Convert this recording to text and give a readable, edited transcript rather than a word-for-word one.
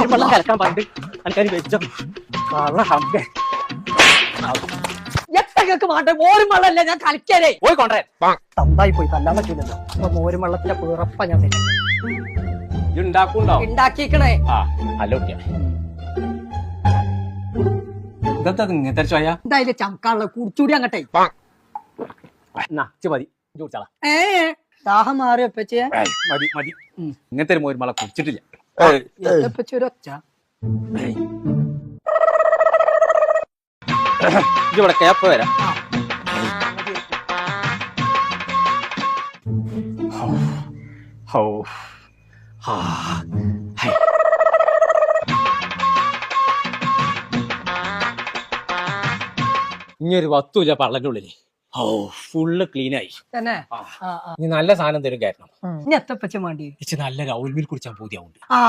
വെള്ളം കലക്കാൻ പറഞ്ഞിട്ട് എനിക്കത് വെച്ചോ എത്രയൊക്കെ മാട്ടെ മോരും വെള്ളമല്ല ഞാൻ കളിക്കാനേ പോയി കൊണ്ടേ തന്തായി പോയി തല്ലാൻ പറ്റൂലല്ലോ അപ്പൊ മോരും വെള്ളത്തിന്റെ പിറപ്പ ഞാൻ ഉണ്ടാക്കുണ്ടോ ഉണ്ടാക്കിക്കണേ ആ ഹലോ ഇതെന്താ ഇങ്ങനത്തെ ചോയ എന്തായാലും ചങ്കാള് കുടിച്ചൂടി അങ്ങട്ടെ മതി ചോദിച്ചാളാ ദാഹം മാറി വെപ്പച്ചേ മതി മതി ഇങ്ങനത്തെ ഒരു മോരുമള കുടിച്ചിട്ടില്ല ഒച്ച ഇവിടെ കേപ്പ് വരാം ഇനിയൊരു വസ്തുല്ല പള്ളന്റെ ഉള്ളില് ഫുള്ള് ക്ലീൻ ആയി തന്നെ ഇനി നല്ല സാധനം തരും കാരണം ഇനി എത്തപ്പച്ച വേണ്ടി നല്ലൊരു ഔൽമിൽ കുടിച്ചാൽ പൂതിയാവുണ്ട് ആ